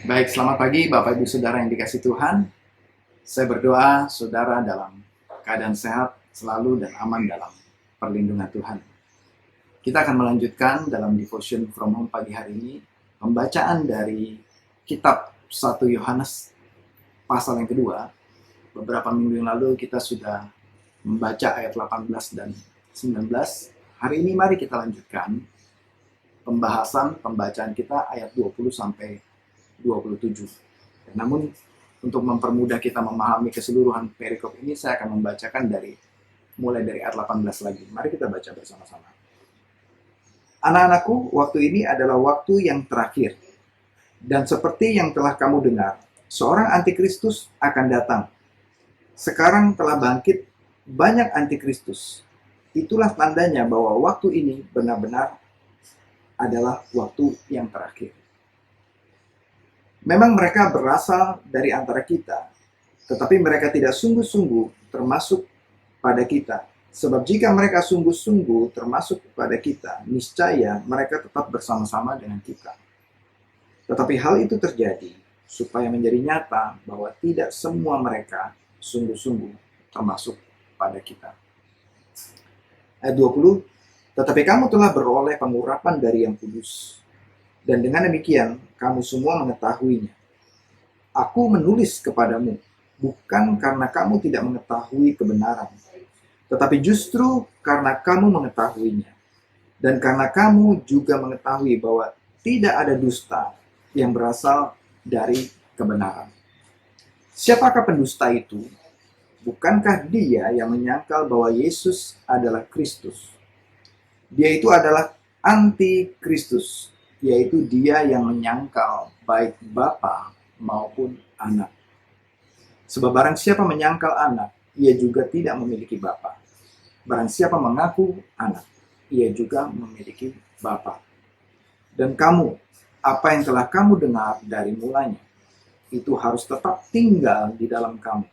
Baik, selamat pagi Bapak Ibu Saudara yang dikasih Tuhan. Saya berdoa saudara dalam keadaan sehat selalu dan aman dalam perlindungan Tuhan. Kita akan melanjutkan dalam devotion from home pagi hari ini, pembacaan dari kitab 1 Yohanes pasal yang kedua. Beberapa minggu yang lalu kita sudah membaca ayat 18 dan 19. Hari ini mari kita lanjutkan pembahasan pembacaan kita ayat 20 sampai 27. Namun untuk mempermudah kita memahami keseluruhan perikop ini, saya akan membacakan mulai dari ayat 18 lagi. Mari kita baca bersama-sama. Anak-anakku, waktu ini adalah waktu yang terakhir. Dan seperti yang telah kamu dengar, seorang antikristus akan datang. Sekarang telah bangkit banyak antikristus. Itulah tandanya bahwa waktu ini benar-benar adalah waktu yang terakhir. Memang mereka berasal dari antara kita, tetapi mereka tidak sungguh-sungguh termasuk pada kita. Sebab jika mereka sungguh-sungguh termasuk pada kita, niscaya mereka tetap bersama-sama dengan kita. Tetapi hal itu terjadi supaya menjadi nyata bahwa tidak semua mereka sungguh-sungguh termasuk pada kita. Ayat 20, tetapi kamu telah beroleh pengurapan dari Yang Kudus. Dan dengan demikian, kamu semua mengetahuinya. Aku menulis kepadamu, bukan karena kamu tidak mengetahui kebenaran, tetapi justru karena kamu mengetahuinya. Dan karena kamu juga mengetahui bahwa tidak ada dusta yang berasal dari kebenaran. Siapakah pendusta itu? Bukankah dia yang menyangkal bahwa Yesus adalah Kristus? Dia itu adalah anti-Kristus, yaitu dia yang menyangkal baik Bapa maupun anak. Sebab barang siapa menyangkal anak, ia juga tidak memiliki Bapa. Barang siapa mengaku anak, ia juga memiliki Bapa. Dan kamu, apa yang telah kamu dengar dari mulanya, itu harus tetap tinggal di dalam kamu.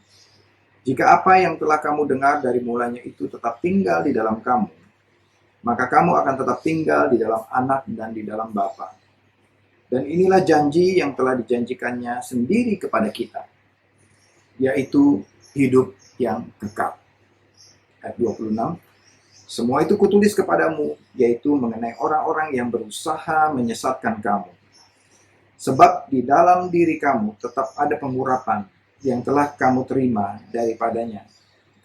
Jika apa yang telah kamu dengar dari mulanya itu tetap tinggal di dalam kamu, maka kamu akan tetap tinggal di dalam anak dan di dalam Bapa. Dan inilah janji yang telah dijanjikannya sendiri kepada kita, yaitu hidup yang kekal. Ayat 26, semua itu kutulis kepadamu, yaitu mengenai orang-orang yang berusaha menyesatkan kamu. Sebab di dalam diri kamu tetap ada pengurapan yang telah kamu terima daripadanya.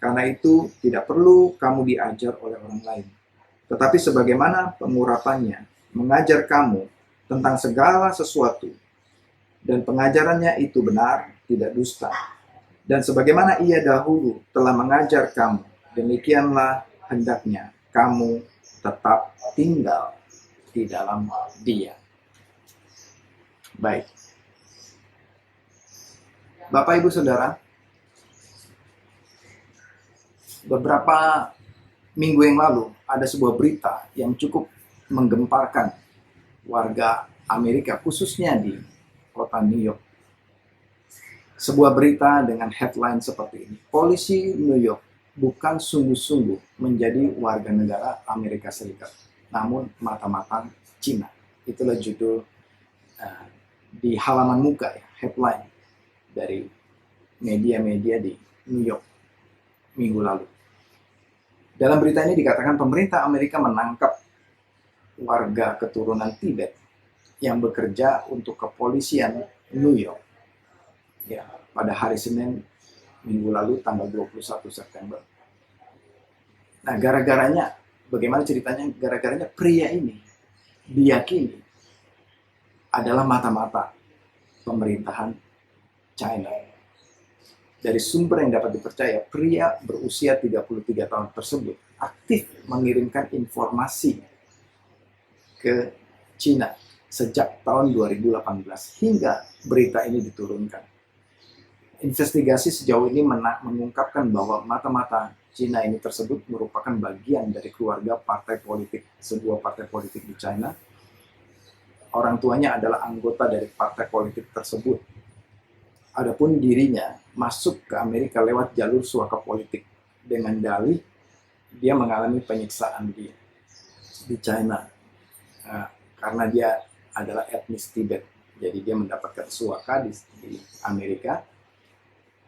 Karena itu tidak perlu kamu diajar oleh orang lain. Tetapi sebagaimana pengurapannya mengajar kamu tentang segala sesuatu, dan pengajarannya itu benar, tidak dusta. Dan sebagaimana ia dahulu telah mengajar kamu, demikianlah hendaknya kamu tetap tinggal di dalam Dia. Baik. Bapak Ibu Saudara, beberapa minggu yang lalu ada sebuah berita yang cukup menggemparkan warga Amerika, khususnya di kota New York. Sebuah berita dengan headline seperti ini, polisi New York bukan sungguh-sungguh menjadi warga negara Amerika Serikat, namun mata-mata Cina. Itulah judul di halaman muka, ya, headline dari media-media di New York minggu lalu. Dalam berita ini dikatakan pemerintah Amerika menangkap warga keturunan Tibet yang bekerja untuk kepolisian New York, ya, pada hari Senin minggu lalu tanggal 21 September. Nah, gara-garanya, bagaimana ceritanya? Gara-garanya pria ini diyakini adalah mata-mata pemerintahan China. Dari sumber yang dapat dipercaya, pria berusia 33 tahun tersebut aktif mengirimkan informasi ke Cina sejak tahun 2018 hingga berita ini diturunkan. Investigasi sejauh ini mengungkapkan bahwa mata-mata Cina ini tersebut merupakan bagian dari keluarga partai politik, sebuah partai politik di China. Orang tuanya adalah anggota dari partai politik tersebut. Adapun dirinya masuk ke Amerika lewat jalur suaka politik dengan dalih dia mengalami penyiksaan di China karena dia adalah etnis Tibet. Jadi dia mendapatkan suaka di Amerika,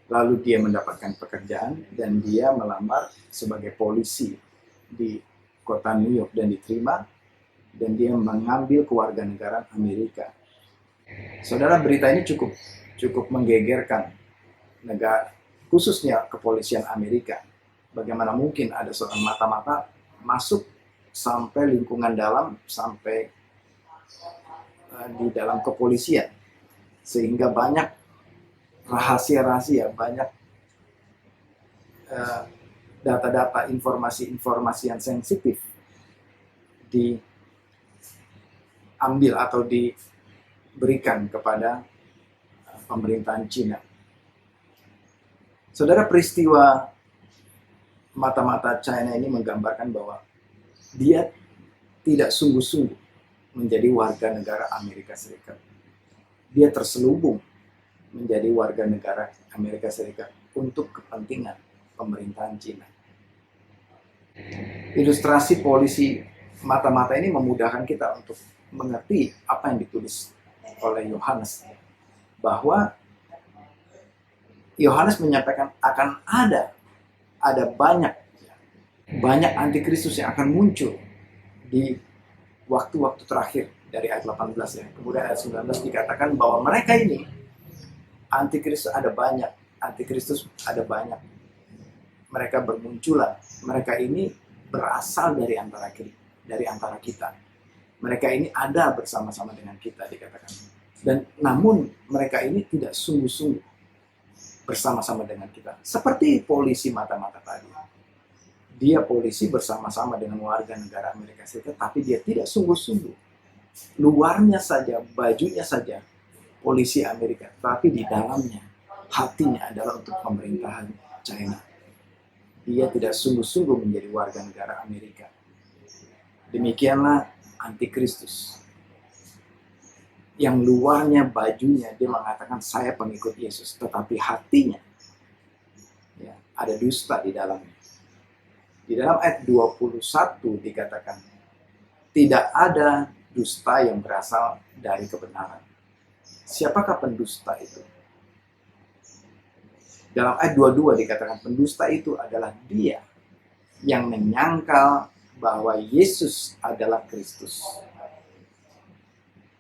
lalu dia mendapatkan pekerjaan dan dia melamar sebagai polisi di kota New York dan diterima, dan dia mengambil kewarganegaraan Amerika. Saudara, berita ini cukup menggegerkan negara, khususnya kepolisian Amerika. Bagaimana mungkin ada seorang mata-mata masuk sampai lingkungan dalam, sampai di dalam kepolisian, sehingga banyak rahasia-rahasia, banyak data-data, informasi-informasi yang sensitif diambil atau diberikan kepada pemerintahan Cina. Saudara, peristiwa mata-mata China ini menggambarkan bahwa dia tidak sungguh-sungguh menjadi warga negara Amerika Serikat. Dia terselubung menjadi warga negara Amerika Serikat untuk kepentingan pemerintahan Cina. Ilustrasi polisi mata-mata ini memudahkan kita untuk mengerti apa yang ditulis oleh Yohanes, bahwa Yohanes menyampaikan akan ada banyak antikristus yang akan muncul di waktu-waktu terakhir. Dari ayat 18 ya. Kemudian ayat 19 dikatakan bahwa mereka ini antikristus ada banyak. Mereka bermunculan. Mereka ini berasal dari antara kita. Mereka ini ada bersama-sama dengan kita, dikatakan. Dan namun mereka ini tidak sungguh-sungguh bersama-sama dengan kita. Seperti polisi mata-mata tadi. Dia polisi bersama-sama dengan warga negara Amerika Serikat, tapi dia tidak sungguh-sungguh. Luarnya saja, bajunya saja polisi Amerika, tapi di dalamnya, hatinya adalah untuk pemerintahan China. Dia tidak sungguh-sungguh menjadi warga negara Amerika. Demikianlah antikristus. Yang luarnya, bajunya, dia mengatakan saya pengikut Yesus, tetapi hatinya ya, ada dusta di dalamnya. Di dalam ayat 21 dikatakan, tidak ada dusta yang berasal dari kebenaran. Siapakah pendusta itu? Dalam ayat 22 dikatakan pendusta itu adalah dia yang menyangkal bahwa Yesus adalah Kristus.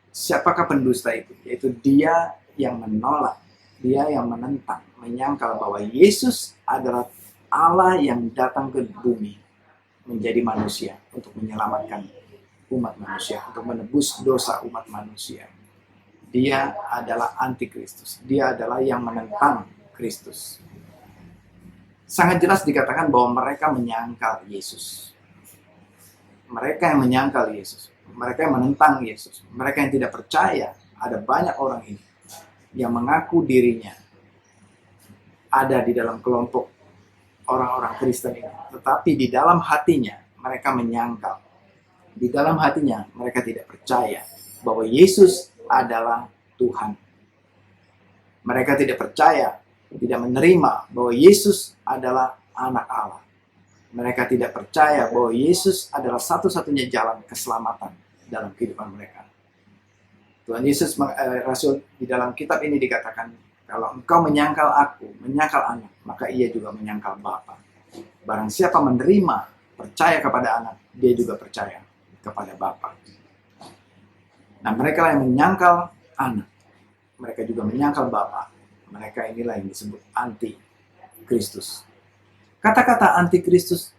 Siapakah pendusta itu? Yaitu dia yang menolak, dia yang menentang, menyangkal bahwa Yesus adalah Allah yang datang ke bumi menjadi manusia untuk menyelamatkan umat manusia, untuk menebus dosa umat manusia. Dia adalah antikristus. Dia adalah yang menentang Kristus. Sangat jelas dikatakan bahwa mereka menyangkal Yesus. Mereka yang menyangkal Yesus. Mereka yang menentang Yesus. Mereka yang tidak percaya. Ada banyak orang ini yang mengaku dirinya ada di dalam kelompok orang-orang Kristen ini. Tetapi di dalam hatinya mereka menyangkal. Di dalam hatinya mereka tidak percaya bahwa Yesus adalah Tuhan. Mereka tidak percaya, tidak menerima bahwa Yesus adalah anak Allah. Mereka tidak percaya bahwa Yesus adalah satu-satunya jalan keselamatan dalam kehidupan mereka. Tuhan Yesus, Rasul di dalam kitab ini dikatakan, kalau engkau menyangkal aku, menyangkal anak, maka ia juga menyangkal Bapa. Barang siapa menerima, percaya kepada anak, dia juga percaya kepada Bapa. Nah, mereka yang menyangkal anak, mereka juga menyangkal Bapa. Mereka inilah yang disebut anti-Kristus. Kata-kata anti-Kristus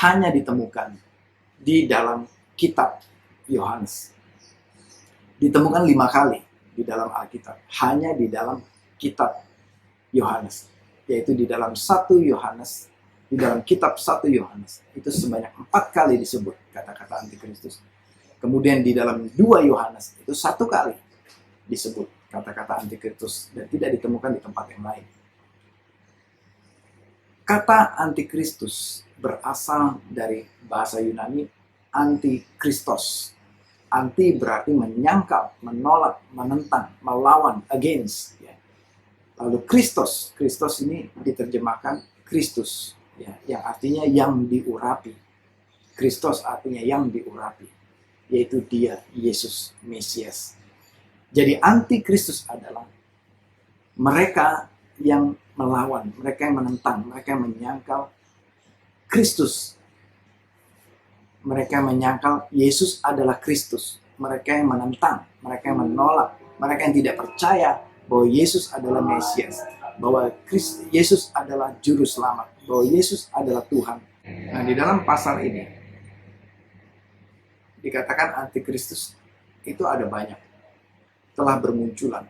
hanya ditemukan di dalam kitab Yohanes. Ditemukan 5 kali di dalam Alkitab. Hanya di dalam kitab Yohanes. Yaitu di dalam 1 Yohanes. Di dalam kitab 1 Yohanes. Itu sebanyak 4 kali disebut kata-kata antikristus. Kemudian di dalam 2 Yohanes. Itu 1 kali disebut kata-kata antikristus. Dan tidak ditemukan di tempat yang lain. Kata antikristus berasal dari bahasa Yunani antikristos. Anti berarti menyangkal, menolak, menentang, melawan, against. Ya. Lalu Kristos, Kristos ini diterjemahkan Kristus, ya, yang artinya yang diurapi. Kristos artinya yang diurapi, yaitu Dia, Yesus, Mesias. Jadi antikristus adalah mereka yang melawan, mereka yang menentang, mereka yang menyangkal Kristus. Mereka yang menyangkal Yesus adalah Kristus. Mereka yang menentang, mereka yang menolak, mereka yang tidak percaya bahwa Yesus adalah Mesias, bahwa Yesus adalah Juru Selamat, bahwa Yesus adalah Tuhan. Nah, di dalam pasal ini dikatakan antikristus itu ada banyak, telah bermunculan.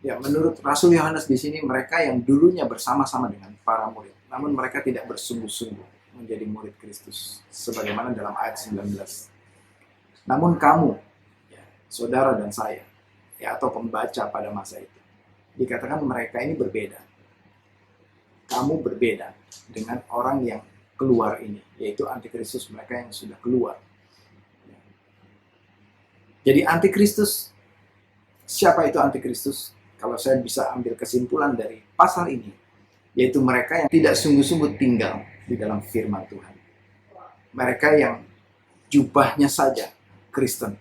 Ya, menurut Rasul Yohanes di sini mereka yang dulunya bersama-sama dengan para murid, namun mereka tidak bersungguh-sungguh menjadi murid Kristus, sebagaimana dalam ayat 19. Namun kamu, ya, saudara dan saya, ya, atau pembaca pada masa itu, dikatakan mereka ini berbeda. Kamu berbeda dengan orang yang keluar ini, yaitu antikristus, mereka yang sudah keluar. Jadi antikristus, siapa itu antikristus? Kalau saya bisa ambil kesimpulan dari pasal ini, yaitu mereka yang tidak sungguh-sungguh tinggal di dalam firman Tuhan. Mereka yang jubahnya saja Kristen,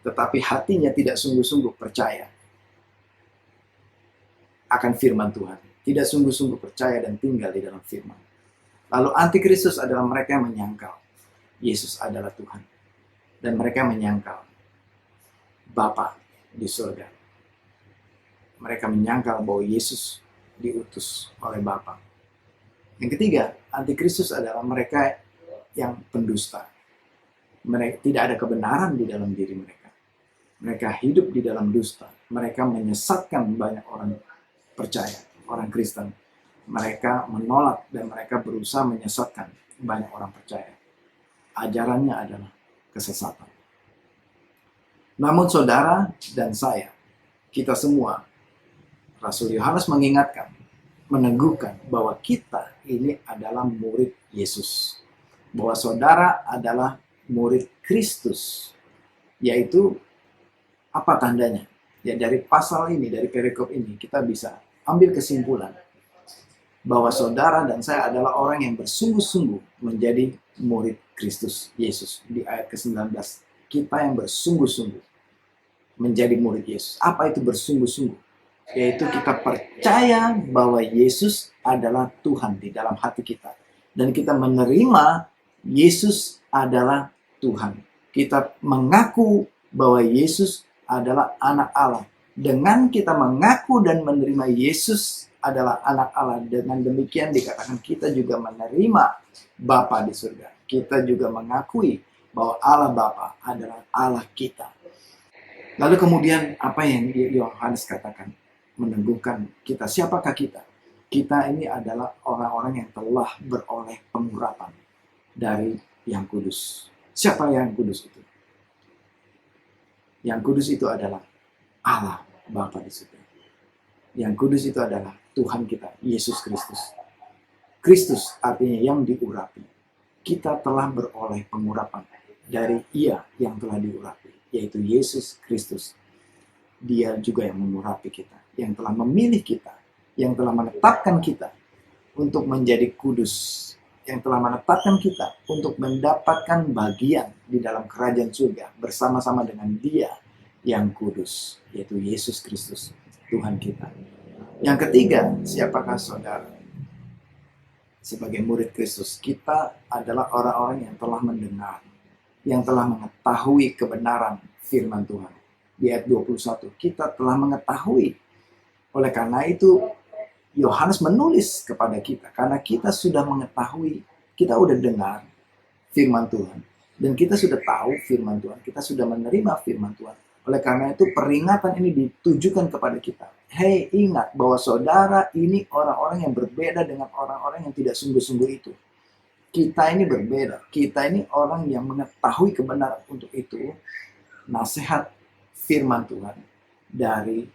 tetapi hatinya tidak sungguh-sungguh percaya akan firman Tuhan. Tidak sungguh-sungguh percaya dan tinggal di dalam firman. Lalu antikristus adalah mereka yang menyangkal Yesus adalah Tuhan. Dan mereka menyangkal Bapa di surga. Mereka menyangkal bahwa Yesus diutus oleh Bapa. Yang ketiga, antikristus adalah mereka yang pendusta. Mereka tidak ada kebenaran di dalam diri mereka. Mereka hidup di dalam dusta. Mereka menyesatkan banyak orang percaya, orang Kristen. Mereka menolak dan mereka berusaha menyesatkan banyak orang percaya. Ajarannya adalah kesesatan. Namun saudara dan saya, kita semua, Rasul Yohanes mengingatkan, meneguhkan bahwa kita ini adalah murid Yesus. Bahwa saudara adalah murid Kristus. Yaitu apa tandanya? Ya, dari pasal ini, dari perikop ini, kita bisa ambil kesimpulan bahwa saudara dan saya adalah orang yang bersungguh-sungguh menjadi murid Kristus Yesus. Di ayat ke-19, kita yang bersungguh-sungguh menjadi murid Yesus. Apa itu bersungguh-sungguh? Yaitu kita percaya bahwa Yesus adalah Tuhan di dalam hati kita. Dan kita menerima Yesus adalah Tuhan. Kita mengaku bahwa Yesus adalah anak Allah. Dengan kita mengaku dan menerima Yesus adalah anak Allah, dengan demikian dikatakan kita juga menerima Bapa di surga. Kita juga mengakui bahwa Allah Bapa adalah Allah kita. Lalu kemudian apa yang Yohanes katakan? Meneguhkan kita. Siapakah kita? Kita ini adalah orang-orang yang telah beroleh pengurapan dari Yang Kudus. Siapa Yang Kudus itu? Yang Kudus itu adalah Allah Bapa di surga. Yang Kudus itu adalah Tuhan kita, Yesus Kristus. Kristus artinya yang diurapi. Kita telah beroleh pengurapan dari Ia yang telah diurapi, yaitu Yesus Kristus. Dia juga yang mengurapi kita, yang telah memilih kita, yang telah menetapkan kita untuk menjadi kudus, yang telah menetapkan kita untuk mendapatkan bagian di dalam kerajaan surga bersama-sama dengan Dia yang kudus, yaitu Yesus Kristus, Tuhan kita. Yang ketiga, siapakah saudara? Sebagai murid Kristus, kita adalah orang-orang yang telah mendengar, yang telah mengetahui kebenaran firman Tuhan. Di ayat 21, kita telah mengetahui. Oleh karena itu, Yohanes menulis kepada kita, karena kita sudah mengetahui, kita sudah dengar firman Tuhan. Dan kita sudah tahu firman Tuhan, kita sudah menerima firman Tuhan. Oleh karena itu, peringatan ini ditujukan kepada kita. Hei, ingat bahwa saudara ini orang-orang yang berbeda dengan orang-orang yang tidak sungguh-sungguh itu. Kita ini berbeda. Kita ini orang yang mengetahui kebenaran. Untuk itu, nasihat firman Tuhan dari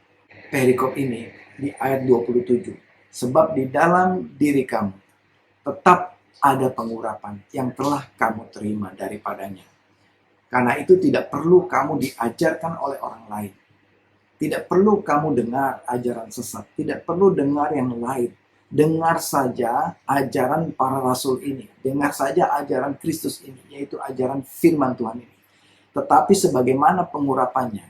perikop ini di ayat 27. Sebab di dalam diri kamu tetap ada pengurapan yang telah kamu terima daripadanya. Karena itu tidak perlu kamu diajarkan oleh orang lain. Tidak perlu kamu dengar ajaran sesat. Tidak perlu dengar yang lain. Dengar saja ajaran para rasul ini. Dengar saja ajaran Kristus ini. Yaitu ajaran firman Tuhan ini. Tetapi sebagaimana pengurapannya.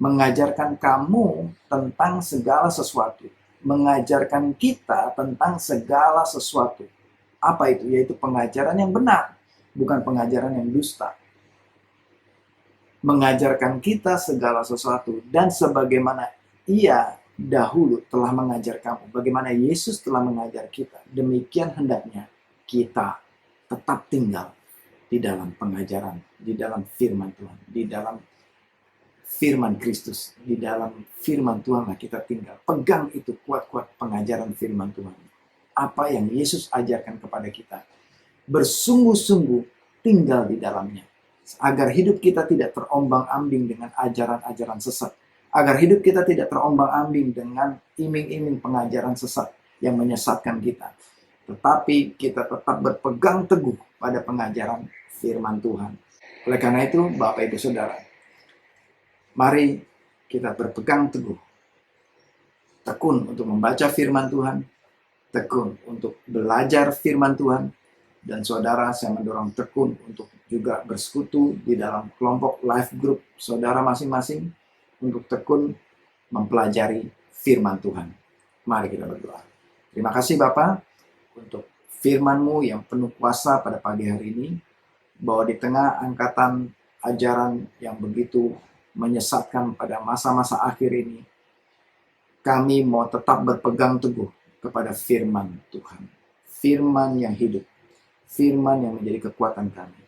mengajarkan kamu tentang segala sesuatu, mengajarkan kita tentang segala sesuatu. Apa itu? Yaitu pengajaran yang benar, bukan pengajaran yang dusta. Mengajarkan kita segala sesuatu, dan sebagaimana Ia dahulu telah mengajar kamu, bagaimana Yesus telah mengajar kita, demikian hendaknya kita tetap tinggal di dalam pengajaran, di dalam firman Tuhan, di dalam firman Kristus, di dalam firman Tuhanlah kita tinggal. Pegang itu kuat-kuat pengajaran firman Tuhan. Apa yang Yesus ajarkan kepada kita. Bersungguh-sungguh tinggal di dalamnya. Agar hidup kita tidak terombang-ambing dengan ajaran-ajaran sesat. Agar hidup kita tidak terombang-ambing dengan iming-iming pengajaran sesat yang menyesatkan kita. Tetapi kita tetap berpegang teguh pada pengajaran firman Tuhan. Oleh karena itu, Bapak Ibu Saudara, mari kita berpegang teguh. Tekun untuk membaca firman Tuhan, tekun untuk belajar firman Tuhan, dan saudara, saya mendorong tekun untuk juga bersekutu di dalam kelompok life group saudara masing-masing untuk tekun mempelajari firman Tuhan. Mari kita berdoa. Terima kasih Bapa untuk firman-Mu yang penuh kuasa pada pagi hari ini, bahwa di tengah angkatan ajaran yang begitu menyesatkan pada masa-masa akhir ini, kami mau tetap berpegang teguh kepada firman Tuhan. Firman yang hidup. Firman yang menjadi kekuatan kami.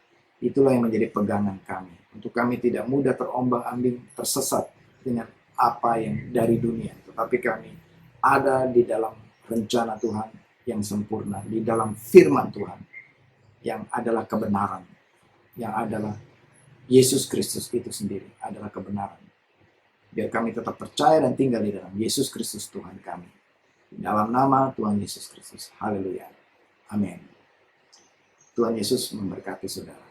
Itulah yang menjadi pegangan kami. Untuk kami tidak mudah terombang-ambing, tersesat dengan apa yang dari dunia. Tetapi kami ada di dalam rencana Tuhan yang sempurna. Di dalam firman Tuhan yang adalah kebenaran. Yang adalah Yesus Kristus itu sendiri adalah kebenaran. Biar kami tetap percaya dan tinggal di dalam Yesus Kristus Tuhan kami. Di dalam nama Tuhan Yesus Kristus. Haleluya. Amin. Tuhan Yesus memberkati saudara.